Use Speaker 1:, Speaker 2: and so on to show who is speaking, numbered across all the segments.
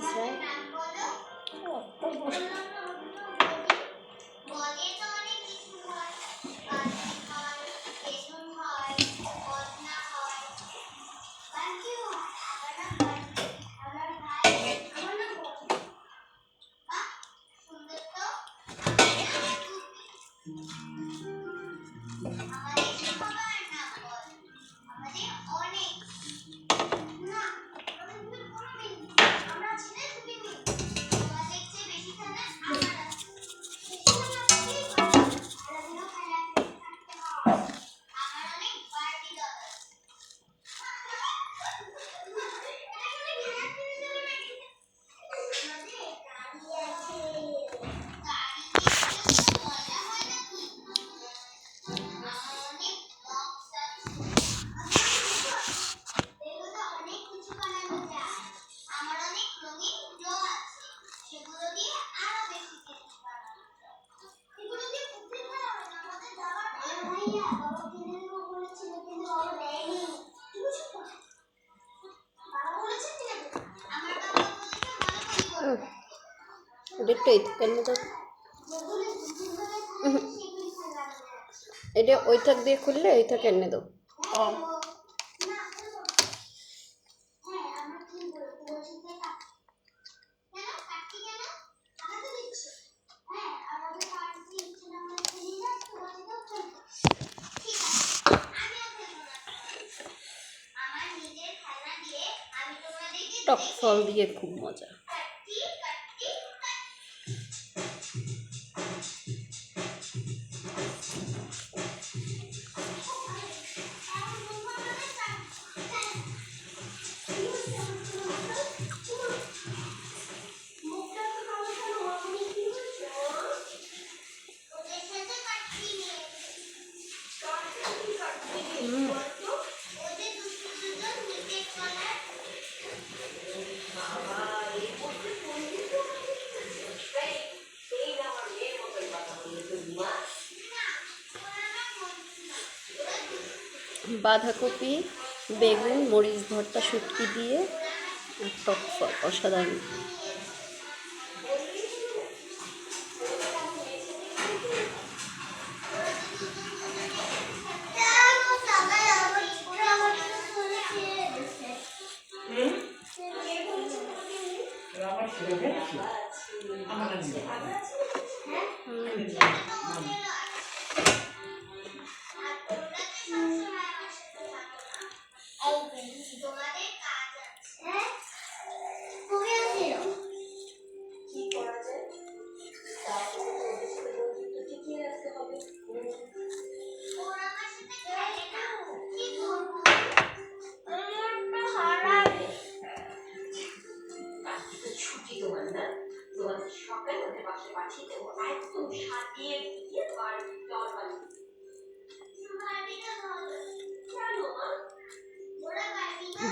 Speaker 1: Israel এটা কেন তো এটা ওইটা দিয়ে খুললে এইটা কেন দাও টক ফল দিয়ে খুব মজা। বাঁধাকপি, বেগুন, মরিচ ভর্তা, শুটকি দিয়ে টক ফল অসাধারণ।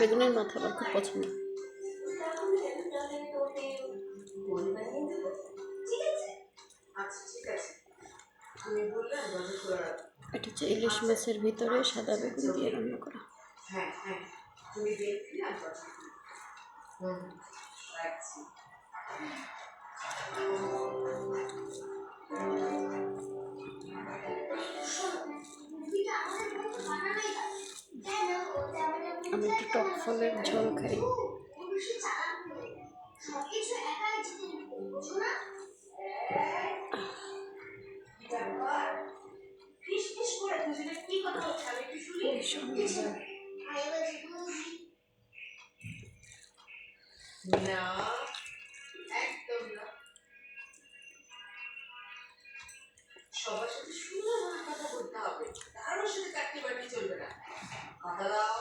Speaker 1: বেগুনের মাথা আমার খুব পছন্দ। এটা হচ্ছে ইলিশ মাছের ভিতরে সাদা বেগুন দিয়ে রান্না করা। আমি একটু টক ফলের ঝোল খাই।
Speaker 2: না একদম না, সবার সাথে সুন্দরভাবে কথা বলতে হবে, কারোর সাথে কাটতে বাড়তে চলবে না। কথা দাও,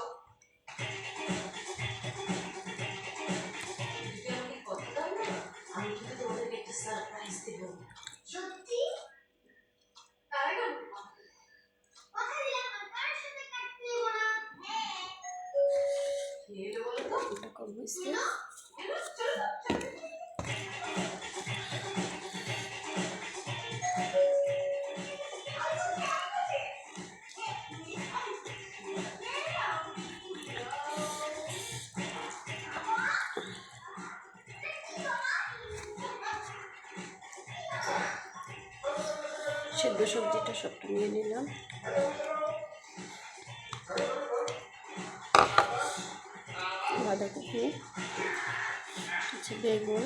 Speaker 2: যদি আমাকে কথা দাও না, আমি কিন্তু তোমাদেরকে একটা সারপ্রাইজ দেব। সত্যি? তার আগে কথা দিলাম কার সাথে কাটতে দেব না। কি হলো বলো তো?
Speaker 1: এটা কম হয়েছে। সিদ্ধ সবজিটা সবটা নিয়ে নিলাম। বাঁধাকপি, বেগুন,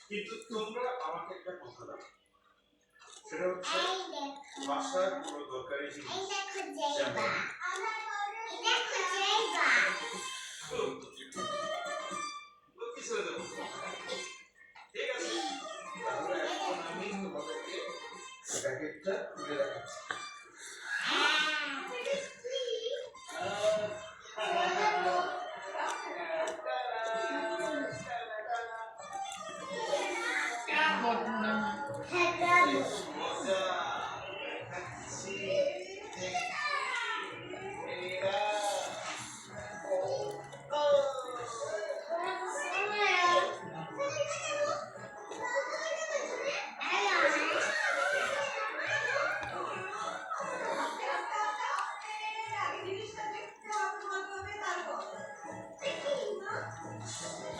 Speaker 3: কিন্তু তোমরা আমাকে একটা কথা দাও, সেটা হচ্ছে বাসার কোনো দরকারি জিনিস ঠিক আছে, তাহলে এখন আমি তোমাদেরকে প্যাকেটটা খুলে দেখাচ্ছি।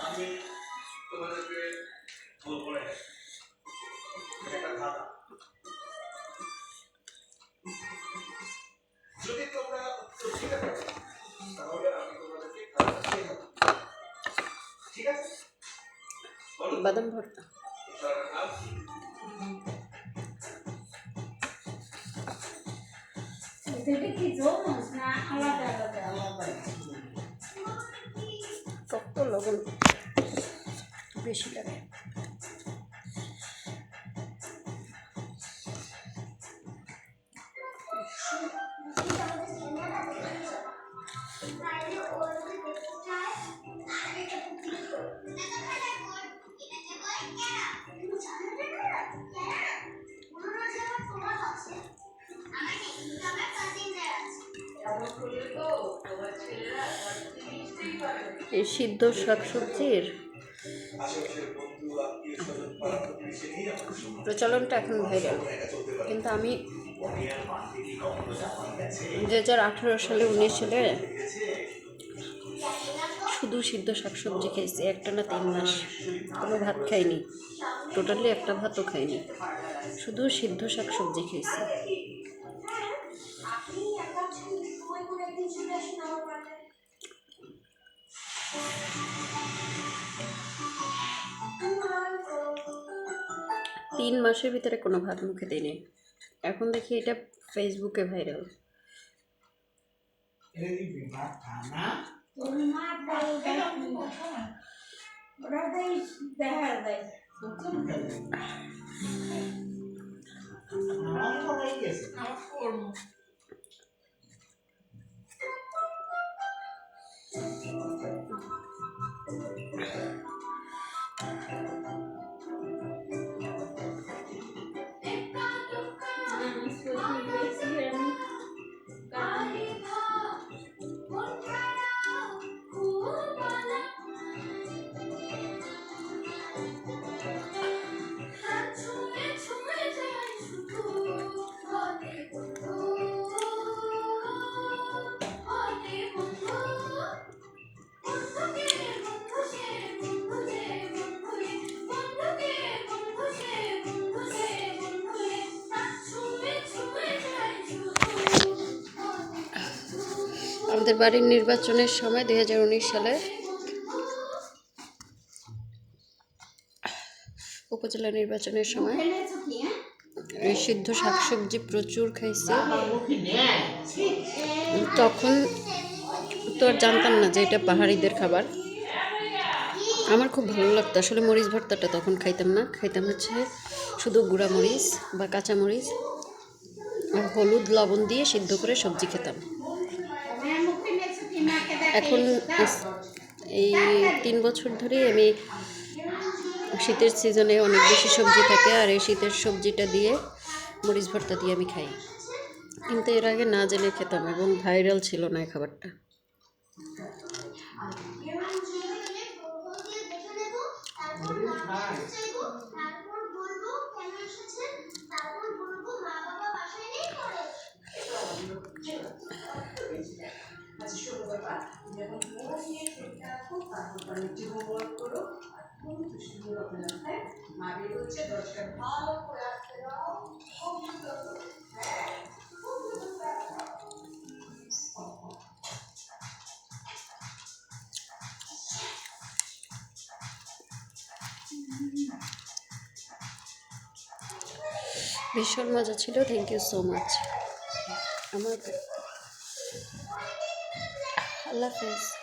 Speaker 3: আমি তোমাদেরকে বলবো না, একটা ধাঁধা। যদি তোমরা উত্তর দিতে পারো তাহলে আমি তোমাদেরকে ধাঁধাটা শেখাবো, ঠিক আছে?
Speaker 1: বাদাম ভর্তা। টক তো লবণ বেশি লাগে। এই সিদ্ধ শাকসবজির প্রচলনটা এখন ভাইরাল, কিন্তু আমি 2018 সালে 19 সালে শুধু সিদ্ধ শাকসবজি খাইছি একটানা 3 মাস, কোনো ভাত খাইনি, টোটালি একটা ভাতও খাইনি, শুধু সিদ্ধ শাকসবজি খাইছি। তিন মাসের ভিতরে কোনো ভাত মুখে দিইনি, এখন দেখি এটা ফেসবুকে ভাইরাল। আমাদের বাড়ির নির্বাচনের সময় 2019 সালে উপজেলা নির্বাচনের সময় এই সিদ্ধ শাকসবজি প্রচুর খাইছি। তখন তো আর জানতাম না যে এটা পাহাড়িদের খাবার। আমার খুব ভালো লাগতো আসলে। মরিচ ভর্তাটা তখন খাইতাম না, খাইতাম হচ্ছে শুধু গুঁড়া মরিচ বা কাঁচা মরিচ আর হলুদ লবণ দিয়ে সিদ্ধ করে সবজি খেতাম। এখন এই 3 বছর ধরে আমি শীতের সিজনে অনেক বেশি সবজি থাকে, আর এই শীতের সবজিটা দিয়ে মরিচ ভর্তা দিয়ে আমি খাই। কিন্তু এর আগে না জেনে খেতাম এবং ভাইরাল ছিল না এই খাবারটা। ভীষণ মজা ছিল, থ্যাংক ইউ সো মাচ। আমার আল্লাহ হাফেজ।